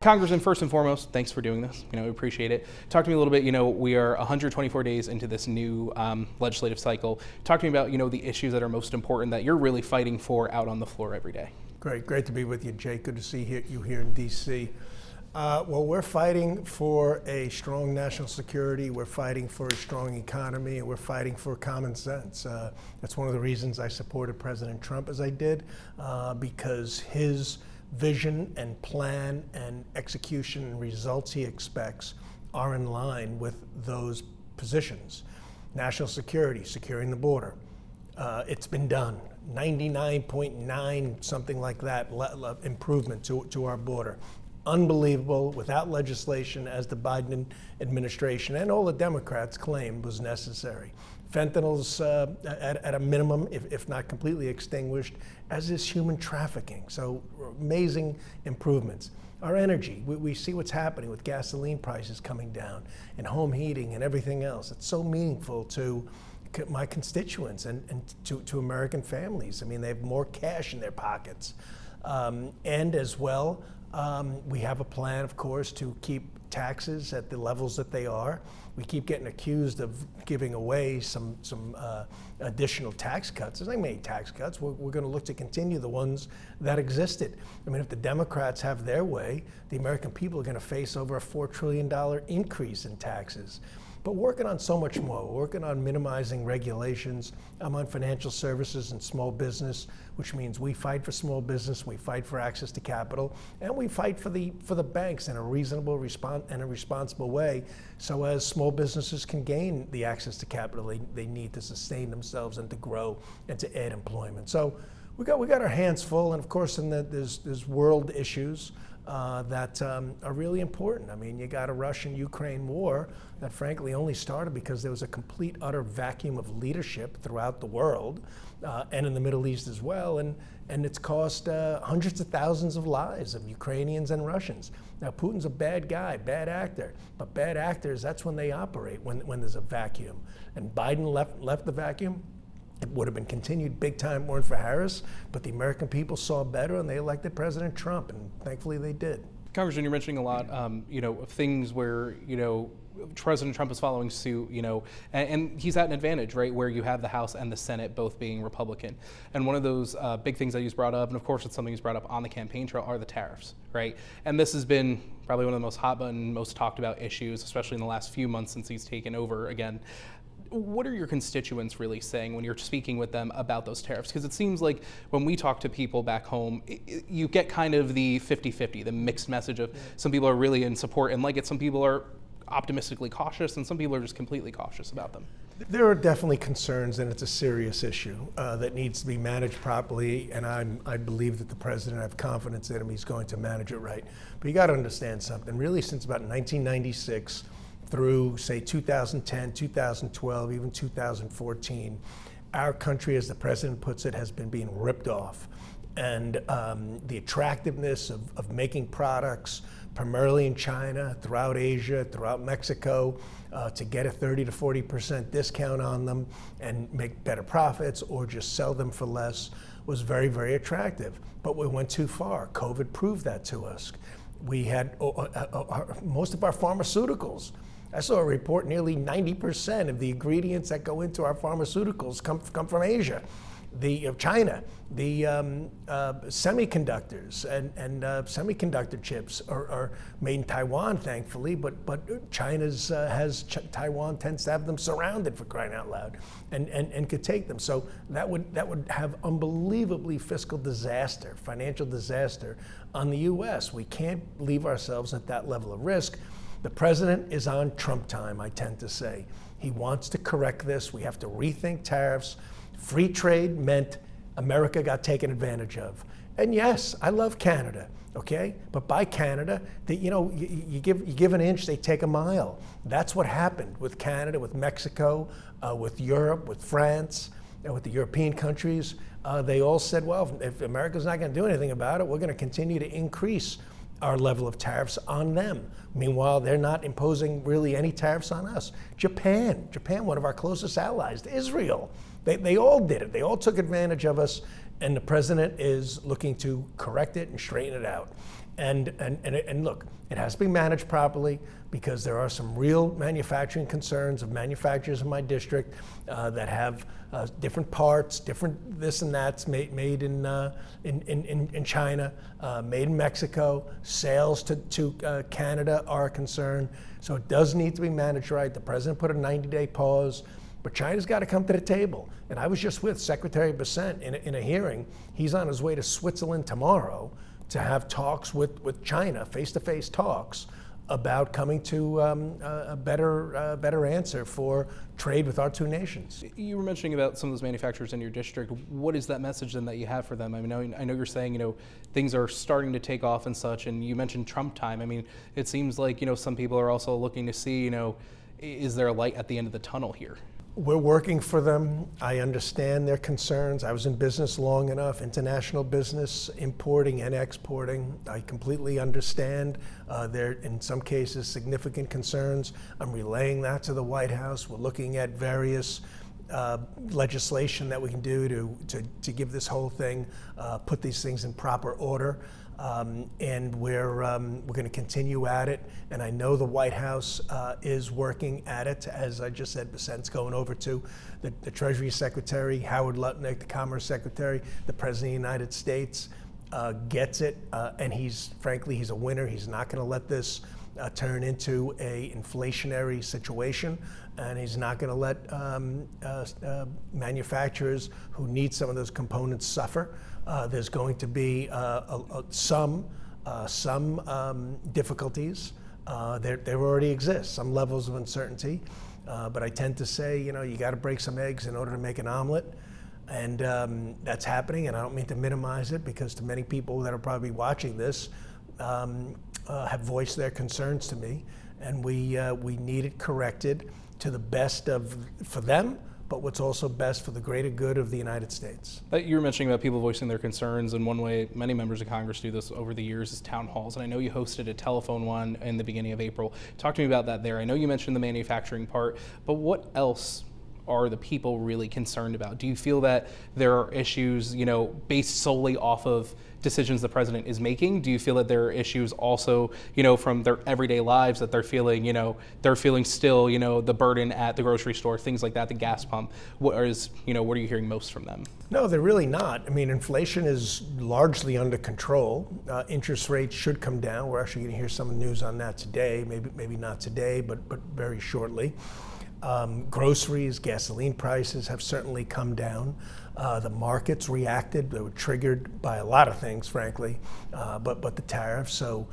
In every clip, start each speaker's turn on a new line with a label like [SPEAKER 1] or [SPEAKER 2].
[SPEAKER 1] Congressman, first and foremost, thanks for doing this. We appreciate it. Talk to me a little bit. We are 124 days into this new legislative cycle. Talk to me about the issues that are most important that you're really fighting for out on the floor every day.
[SPEAKER 2] Great to be with you, Jake. Good to see you here in D.C. Well, we're fighting for a strong national security. We're fighting for a strong economy, and we're fighting for common sense. That's one of the reasons I supported President Trump as I did, because his vision and plan and execution and results he expects are in line with those positions. National security, securing the border. It's been done. 99.9, something like that, improvement to our border. Unbelievable, without legislation, as the Biden administration and all the Democrats claimed was necessary. Fentanyl's at a minimum, if not completely extinguished, as is human trafficking. So amazing improvements. Our energy, we see what's happening with gasoline prices coming down and home heating and everything else. It's so meaningful to my constituents and to American families. I mean, they have more cash in their pockets. And as well, we have a plan, of course, to keep taxes at the levels that they are. We keep getting accused of giving away some additional tax cuts. There's not many tax cuts. We're going to look to continue the ones that existed. I mean, if the Democrats have their way, the American people are going to face over a $4 trillion increase in taxes. But working on so much more. We're working on minimizing regulations. I'm on financial services and small business, which means we fight for small business, we fight for access to capital, and we fight for the banks in a reasonable and a responsible way, so as small businesses can gain the access to capital they need to sustain themselves and to grow and to add employment. So we got our hands full, and of course, there's world issues that are really important. I mean, you got a Russian-Ukraine war that frankly only started because there was a complete, utter vacuum of leadership throughout the world and in the Middle East as well, and it's cost hundreds of thousands of lives of Ukrainians and Russians. Now, Putin's a bad guy, bad actor, but bad actors, that's when they operate, when there's a vacuum. And Biden left the vacuum. It would have been continued big time weren't for Harris, but the American people saw better and they elected President Trump, and thankfully they did.
[SPEAKER 1] Congressman, you're mentioning a lot, of things where, President Trump is following suit, and he's at an advantage, right, where you have the House and the Senate both being Republican. And one of those big things that he's brought up, and of course it's something he's brought up on the campaign trail, are the tariffs, right? And this has been probably one of the most hot button, most talked about issues, especially in the last few months since he's taken over again. What are your constituents really saying when you're speaking with them about those tariffs? Because it seems like when we talk to people back home, you get kind of the 50-50, the mixed message of some people are really in support and like it, some people are optimistically cautious, and some people are just completely cautious about them.
[SPEAKER 2] There are definitely concerns, and it's a serious issue that needs to be managed properly, and I believe that the president, I have confidence in him, he's going to manage it right. But you got to understand something. Really, since about 1996, through, say, 2010, 2012, even 2014, our country, as the president puts it, has been being ripped off. And the attractiveness of making products, primarily in China, throughout Asia, throughout Mexico, to get a 30 to 40% discount on them and make better profits or just sell them for less, was very, very attractive. But we went too far. COVID proved that to us. We had most of our pharmaceuticals. I saw a report, nearly 90% of the ingredients that go into our pharmaceuticals come from Asia, China. The semiconductors and semiconductor chips are made in Taiwan, thankfully, but Taiwan tends to have them surrounded, for crying out loud, and could take them. So that would have unbelievably fiscal disaster, financial disaster on the U.S. We can't leave ourselves at that level of risk. The president is on Trump time, I tend to say. He wants to correct this. We have to rethink tariffs. Free trade meant America got taken advantage of. And yes, I love Canada, okay? But by Canada, you give an inch, they take a mile. That's what happened with Canada, with Mexico, with Europe, with France, and with the European countries. They all said, well, if America's not going to do anything about it, we're going to continue to increase our level of tariffs on them. Meanwhile, they're not imposing really any tariffs on us. Japan, one of our closest allies, Israel, they all did it. They all took advantage of us and the president is looking to correct it and straighten it out. And look, it has to be managed properly because there are some real manufacturing concerns of manufacturers in my district that have different parts, different this and that's made in China, made in Mexico. Sales to Canada are a concern. So it does need to be managed right. The president put a 90-day pause. But China's got to come to the table. And I was just with Secretary Bessent in a hearing. He's on his way to Switzerland tomorrow to have talks with China, face-to-face talks, about coming to a better answer for trade with our two nations.
[SPEAKER 1] You were mentioning about some of those manufacturers in your district. What is that message then that you have for them? I mean, I know you're saying, things are starting to take off and such, and you mentioned Trump time. I mean, it seems like, some people are also looking to see, is there a light at the end of the tunnel here?
[SPEAKER 2] We're working for them. I understand their concerns. I was in business long enough, international business, importing and exporting. I completely understand there, in some cases, significant concerns. I'm relaying that to the White House. We're looking at various legislation that we can do to give this whole thing, put these things in proper order. And we're going to continue at it. And I know the White House is working at it. As I just said, Bessent's going over to the Treasury Secretary, Howard Lutnick, the Commerce Secretary, the President of the United States gets it. And frankly, he's a winner. He's not going to let this turn into a inflationary situation. And he's not going to let manufacturers who need some of those components suffer. There's going to be some difficulties. There already exist some levels of uncertainty, but I tend to say, you got to break some eggs in order to make an omelet, and that's happening. And I don't mean to minimize it, because to many people that are probably watching this have voiced their concerns to me, and we need it corrected to the best for them, but what's also best for the greater good of the United States.
[SPEAKER 1] You were mentioning about people voicing their concerns, and one way many members of Congress do this over the years is town halls. And I know you hosted a telephone one in the beginning of April. Talk to me about that there. I know you mentioned the manufacturing part, but what else are the people really concerned about? Do you feel that there are issues, based solely off of decisions the president is making? Do you feel that there are issues also, from their everyday lives that they're feeling, still, the burden at the grocery store, things like that, the gas pump? What are you hearing most from them?
[SPEAKER 2] No, they're really not. I mean, inflation is largely under control. Interest rates should come down. We're actually going to hear some news on that today. Maybe not today, but very shortly. Groceries, gasoline prices have certainly come down. The markets reacted. They were triggered by a lot of things, frankly, but the tariffs. So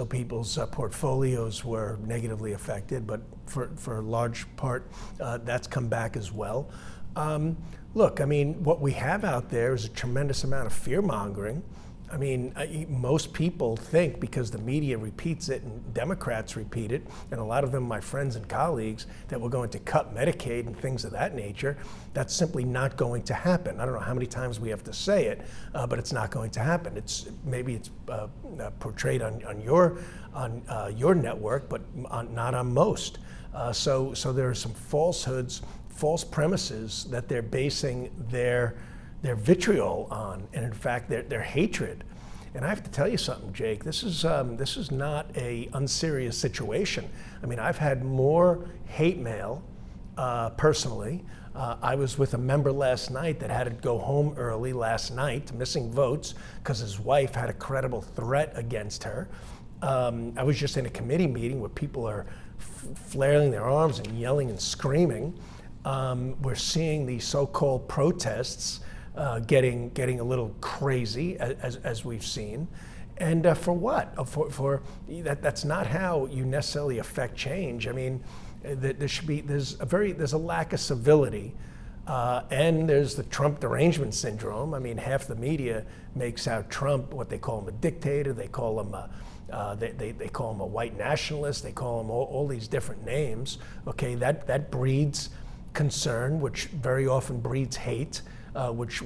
[SPEAKER 2] people's portfolios were negatively affected, but for a large part, that's come back as well. Look, I mean, what we have out there is a tremendous amount of fear-mongering. I mean, most people think, because the media repeats it and Democrats repeat it, and a lot of them, my friends and colleagues, that we're going to cut Medicaid and things of that nature. That's simply not going to happen. I don't know how many times we have to say it, but it's not going to happen. Maybe it's portrayed on your network, but not on most. So there are some falsehoods, false premises that they're basing their vitriol on, and in fact their hatred. And I have to tell you something, Jake. This is not a unserious situation. I mean, I've had more hate mail personally. I was with a member last night that had to go home early last night, missing votes because his wife had a credible threat against her. I was just in a committee meeting where people are flailing their arms and yelling and screaming. We're seeing these so-called protests getting a little crazy, as we've seen, and for what? That's not how you necessarily affect change. I mean, there's a lack of civility, and there's the Trump derangement syndrome. I mean, half the media makes out Trump, what they call him, a dictator. They call him they call him a white nationalist. They call him all these different names. Okay, that breeds concern, which very often breeds hate. Which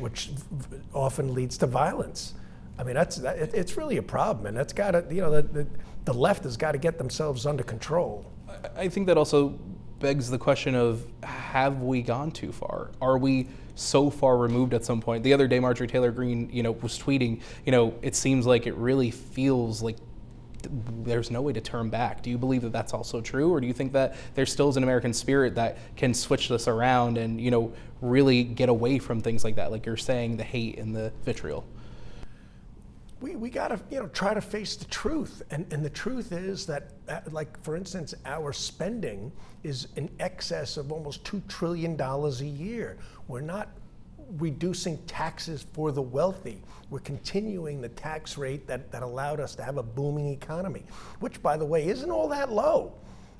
[SPEAKER 2] often leads to violence. I mean, it's really a problem, and that's got to, the left has got to get themselves under control.
[SPEAKER 1] I think that also begs the question of, have we gone too far? Are we so far removed at some point. The other day, Marjorie Taylor Greene, was tweeting, it seems like it really feels like there's no way to turn back. Do you believe that that's also true, or do you think that there still is an American spirit that can switch this around and really get away from things like that, like you're saying, the hate and the vitriol?
[SPEAKER 2] We got to try to face the truth, and the truth is that, like for instance, our spending is in excess of almost $2 trillion a year. We're not reducing taxes for the wealthy. We're continuing the tax rate that allowed us to have a booming economy, which, by the way, isn't all that low.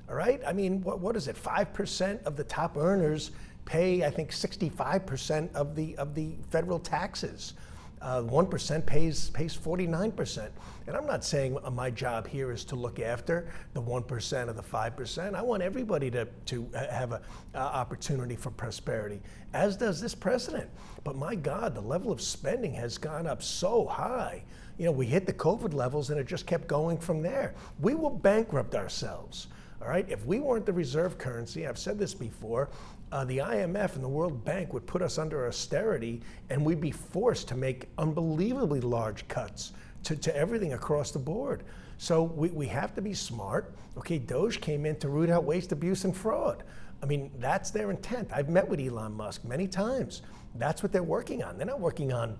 [SPEAKER 2] All right? I mean, what is it? 5% of the top earners pay, I think, 65% of the federal taxes. 1% pays 49%. And I'm not saying my job here is to look after the 1% or the 5%. I want everybody to have an opportunity for prosperity, as does this president. But my God, the level of spending has gone up so high. We hit the COVID levels and it just kept going from there. We will bankrupt ourselves. All right, if we weren't the reserve currency, I've said this before, the IMF and the World Bank would put us under austerity, and we'd be forced to make unbelievably large cuts to everything across the board. So we have to be smart. Okay, DOGE came in to root out waste, abuse, and fraud. I mean, that's their intent. I've met with Elon Musk many times. That's what they're working on. They're not working on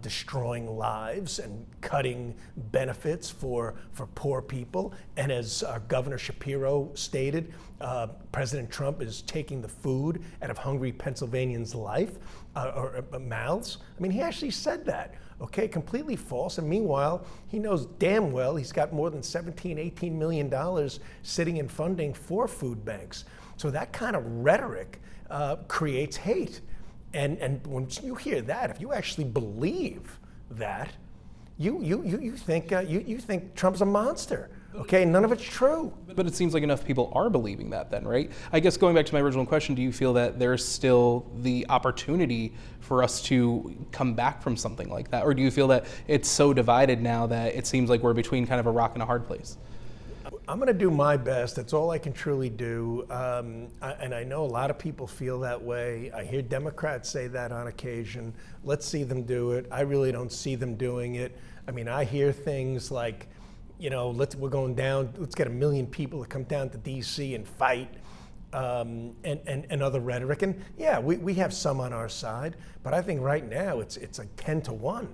[SPEAKER 2] destroying lives and cutting benefits for poor people. And as Governor Shapiro stated, President Trump is taking the food out of hungry Pennsylvanians' mouths. I mean, he actually said that. Okay, completely false. And meanwhile, he knows damn well he's got more than $18 million sitting in funding for food banks. So that kind of rhetoric creates hate. And when you hear that, if you actually believe that, you think Trump's a monster. Okay, none of it's true.
[SPEAKER 1] But it seems like enough people are believing that then, right? I guess going back to my original question, do you feel that there's still the opportunity for us to come back from something like that? Or do you feel that it's so divided now that it seems like we're between kind of a rock and a hard place?
[SPEAKER 2] I'm going to do my best. That's all I can truly do. And I know a lot of people feel that way. I hear Democrats say that on occasion. Let's see them do it. I really don't see them doing it. I mean, I hear things like, we're going down, let's get 1 million people to come down to DC and fight, and other rhetoric. And yeah, we have some on our side, but I think right now it's like 10-1,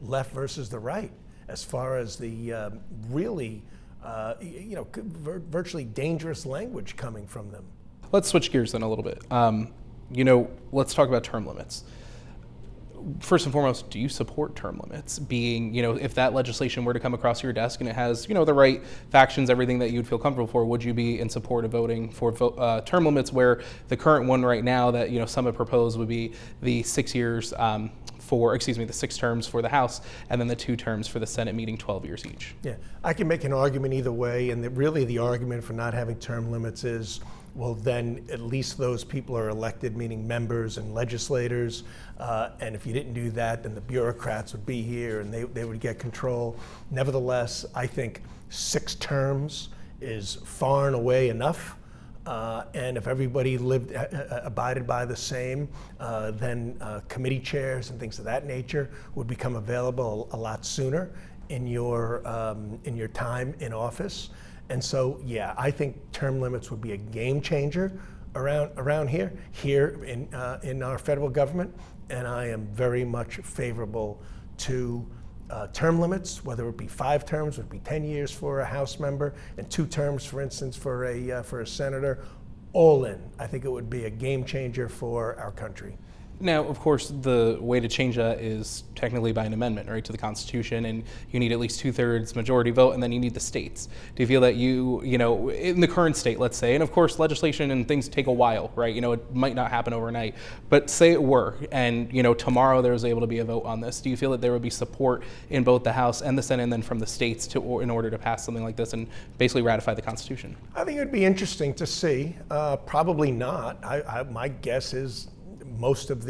[SPEAKER 2] left versus the right, as far as the really virtually dangerous language coming from them.
[SPEAKER 1] Let's switch gears then a little bit. Let's talk about term limits. First and foremost, do you support term limits? Being, if that legislation were to come across your desk and it has, the right factions, everything that you'd feel comfortable for, would you be in support of voting for term limits, where the current one right now that, some have proposed would be the 6 years the 6 terms for the House, and then the 2 terms for the Senate, meeting 12 years each?
[SPEAKER 2] Yeah, I can make an argument either way, and really the argument for not having term limits is, well, then at least those people are elected, meaning members and legislators, and if you didn't do that, then the bureaucrats would be here and they would get control. Nevertheless, I think 6 terms is far and away enough. And if everybody abided by the same, then committee chairs and things of that nature would become available a lot sooner in your time in office. And so, yeah, I think term limits would be a game changer around here in our federal government. And I am very much favorable to term limits, whether it be 5 terms, would be 10 years for a House member, and 2 terms, for instance, for a senator. All in. I think it would be a game changer for our country.
[SPEAKER 1] Now, of course, the way to change that is technically by an amendment, right, to the Constitution, and you need at least 2/3 majority vote, and then you need the states. Do you feel that in the current state, let's say, and of course, legislation and things take a while, right? It might not happen overnight, but say it were, and tomorrow there was able to be a vote on this. Do you feel that there would be support in both the House and the Senate, and then from the states in order to pass something like this and basically ratify the Constitution?
[SPEAKER 2] I think it would be interesting to see. Probably not. My guess is most of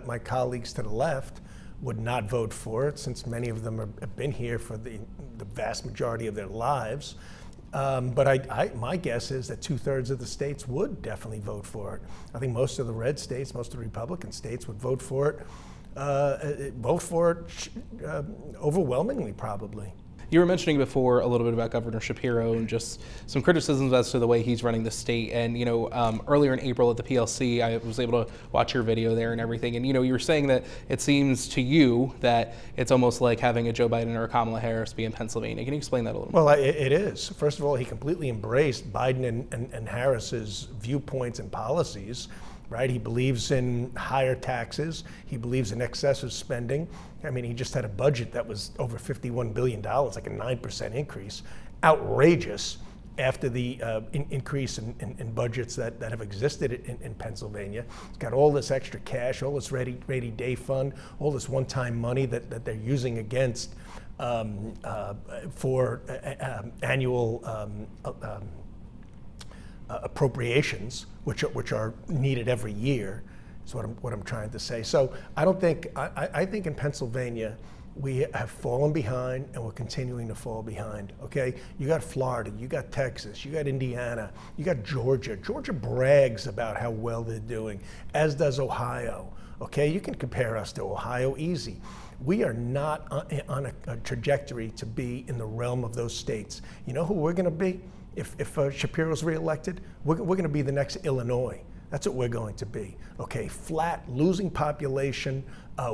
[SPEAKER 2] my colleagues to the left would not vote for it, since many of them have been here for the vast majority of their lives. But my guess is that 2/3 of the states would definitely vote for it. I think most of the red states, most of the Republican states would vote for it, overwhelmingly probably.
[SPEAKER 1] You were mentioning before a little bit about Governor Shapiro and just some criticisms as to the way he's running the state. And, earlier in April at the PLC, I was able to watch your video there and everything. And, you were saying that it seems to you that it's almost like having a Joe Biden or a Kamala Harris be in Pennsylvania. Can you explain that a little more?
[SPEAKER 2] Well, it is. First of all, he completely embraced Biden and Harris's viewpoints and policies. Right? He believes in higher taxes. He believes in excessive spending. I mean, he just had a budget that was over $51 billion, like a 9% increase. Outrageous after the increase in budgets that have existed in Pennsylvania. He's got all this extra cash, all this rainy day fund, all this one-time money that they're using against for annual appropriations, which are needed every year, is what I'm trying to say. So I think in Pennsylvania we have fallen behind and we're continuing to fall behind. Okay, you got Florida, you got Texas, you got Indiana, you got Georgia. Georgia brags about how well they're doing, as does Ohio. Okay, you can compare us to Ohio easy. We are not on a trajectory to be in the realm of those states. You know who we're going to be? If Shapiro's reelected, we're going to be the next Illinois. That's what we're going to be. Okay, flat, losing population,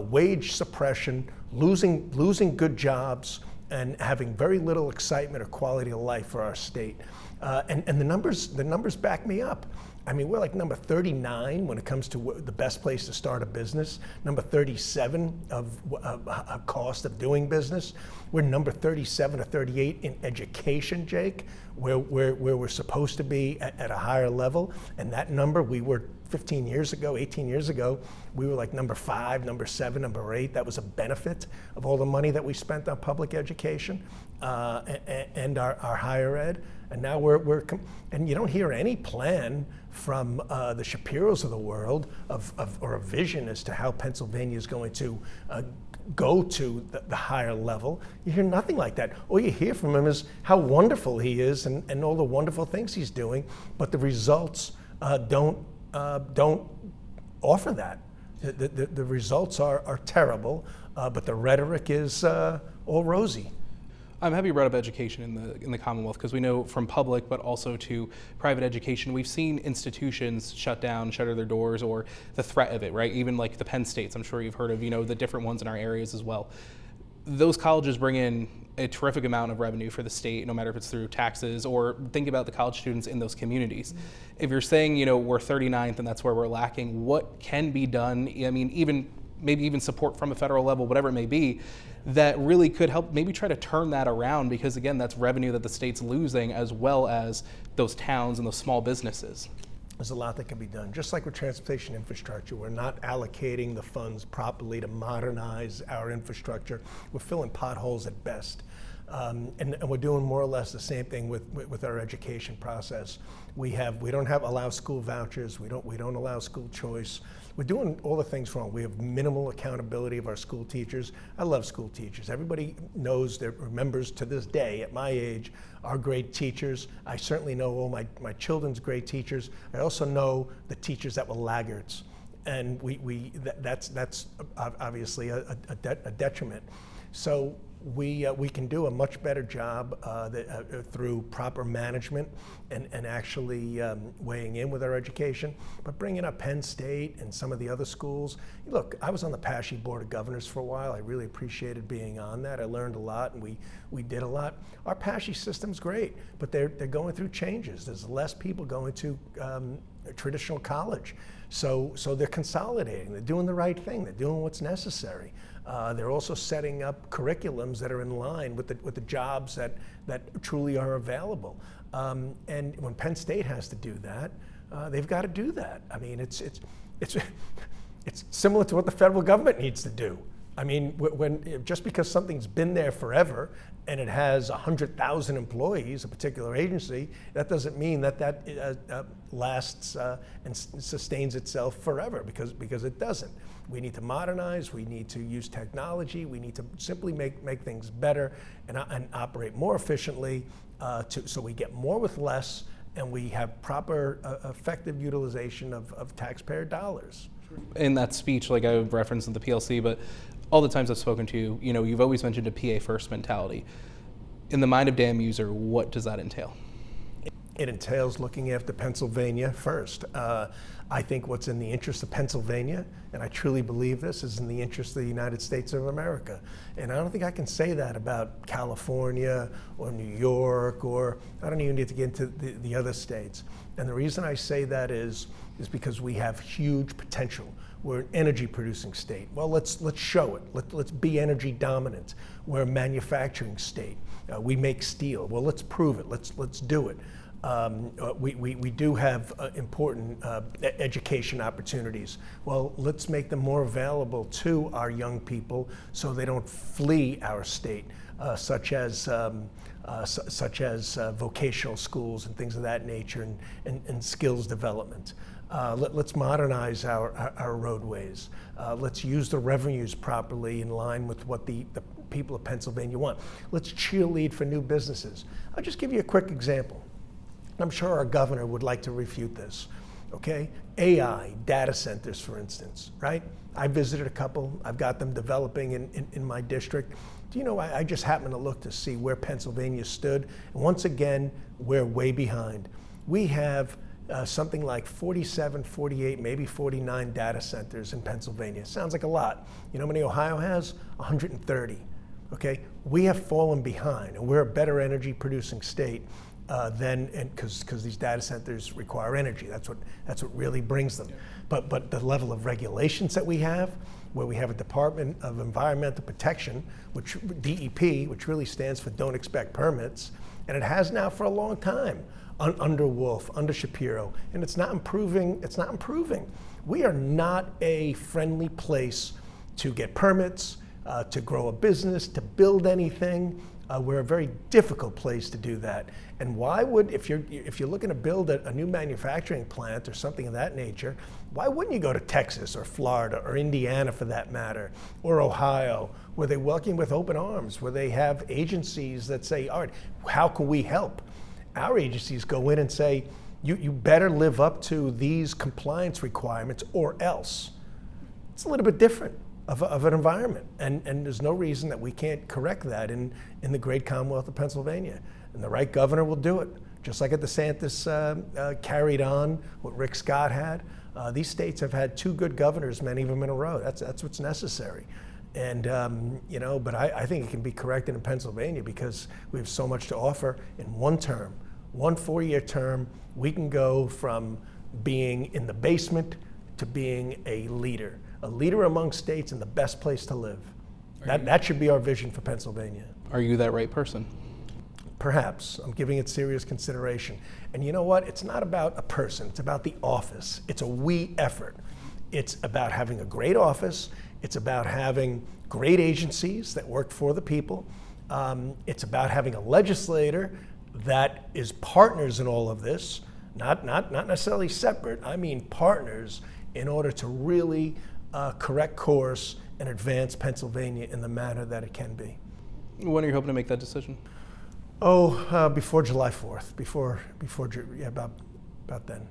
[SPEAKER 2] wage suppression, losing good jobs, and having very little excitement or quality of life for our state. And the numbers back me up. I mean, we're like number 39 when it comes to the best place to start a business, number 37 of cost of doing business. We're number 37 or 38 in education, Jake, where we're supposed to be at a higher level. And that number, we were 15 years ago, 18 years ago, we were like number 5, number 7, number 8. That was a benefit of all the money that we spent on public education and our higher ed. And now and you don't hear any plan from the Shapiros of the world or a vision as to how Pennsylvania is going to go to the higher level. You hear nothing like that. All you hear from him is how wonderful he is and all the wonderful things he's doing, but the results don't offer that. The results are terrible, but the rhetoric is all rosy.
[SPEAKER 1] I'm happy you brought up education in the Commonwealth, because we know from public but also to private education, we've seen institutions shut down, shutter their doors, or the threat of it, right? Even like the Penn States, I'm sure you've heard of, the different ones in our areas as well. Those colleges bring in a terrific amount of revenue for the state, no matter if it's through taxes or think about the college students in those communities. If you're saying, we're 39th and that's where we're lacking, what can be done? I mean, maybe even support from a federal level, whatever it may be, that really could help maybe try to turn that around, because again, that's revenue that the state's losing, as well as those towns and those small businesses.
[SPEAKER 2] There's a lot that can be done. Just like with transportation infrastructure, we're not allocating the funds properly to modernize our infrastructure. We're filling potholes at best. And we're doing more or less the same thing with our education process. We don't allow school vouchers. We don't allow school choice. We're doing all the things wrong. We have minimal accountability of our school teachers. I love school teachers. Everybody remembers to this day, at my age, our great teachers. I certainly know all my children's great teachers. I also know the teachers that were laggards. And that's obviously a detriment. So we can do a much better job through proper management and actually weighing in with our education. But bringing up Penn State and some of the other schools, look, I was on the PASHE Board of Governors for a while. I really appreciated being on that. I learned a lot, and we did a lot. Our PASHE system's great, but they're going through changes. There's less people going to traditional college. So they're consolidating. They're doing the right thing. They're doing what's necessary. They're also setting up curriculums that are in line with the jobs that truly are available. And when Penn State has to do that, they've got to do that. I mean, it's similar to what the federal government needs to do. I mean, just because something's been there forever and it has 100,000 employees, a particular agency, that doesn't mean that lasts and sustains itself forever, because it doesn't. We need to modernize, we need to use technology, we need to simply make things better and operate more efficiently so we get more with less and we have proper, effective utilization of taxpayer dollars.
[SPEAKER 1] In that speech, like I referenced in the PLC, but all the times I've spoken to you, you've always mentioned a PA first mentality. In the mind of Dan Meuser, what does that entail?
[SPEAKER 2] It entails looking after Pennsylvania first. I think what's in the interest of Pennsylvania, and I truly believe this, is in the interest of the United States of America. And I don't think I can say that about California or New York, or I don't even need to get into the other states. And the reason I say that is because we have huge potential. We're an energy producing state. Well, let's show it. Let's be energy dominant. We're a manufacturing state. We make steel. Well, let's prove it. Let's do it. We do have important education opportunities. Well, let's make them more available to our young people so they don't flee our state, such as vocational schools and things of that nature, and skills development. Let's modernize our roadways. Let's use the revenues properly in line with what the people of Pennsylvania want. Let's cheerlead for new businesses. I'll just give you a quick example. I'm sure our governor would like to refute this, okay? AI, data centers, for instance, right? I visited a couple. I've got them developing in my district. Do you know, I just happened to look to see where Pennsylvania stood. And once again, we're way behind. We have something like 47, 48, maybe 49 data centers in Pennsylvania. Sounds like a lot. You know how many Ohio has? 130, okay? We have fallen behind, and we're a better energy producing state because these data centers require energy. That's what really brings them. But the level of regulations that we have, where we have a Department of Environmental Protection, which DEP, which really stands for Don't Expect Permits, and it has now for a long time, under Wolf, under Shapiro, and it's not improving. It's not improving. We are not a friendly place to get permits, to grow a business, to build anything. We're a very difficult place to do that. And why would, if you're looking to build a new manufacturing plant or something of that nature, why wouldn't you go to Texas or Florida or Indiana for that matter, or Ohio, where they welcome with open arms, where they have agencies that say, all right, how can we help? Our agencies go in and say, you better live up to these compliance requirements or else. It's a little bit different of an environment, and there's no reason that we can't correct that in the great Commonwealth of Pennsylvania. And the right governor will do it, just like DeSantis carried on what Rick Scott had. These states have had two good governors, many of them in a row. That's what's necessary. And but I think it can be corrected in Pennsylvania because we have so much to offer in one term, one 4-year term. We can go from being in the basement to being a leader among states and the best place to live. That should be our vision for Pennsylvania.
[SPEAKER 1] Are you that right person?
[SPEAKER 2] Perhaps. I'm giving it serious consideration. And you know what? It's not about a person. It's about the office. It's a we effort. It's about having a great office. It's about having great agencies that work for the people. It's about having a legislator that is partners in all of this, not necessarily separate. I mean partners in order to really correct course and advance Pennsylvania in the manner that it can be.
[SPEAKER 1] When are you hoping to make that decision?
[SPEAKER 2] Before July 4th, about then.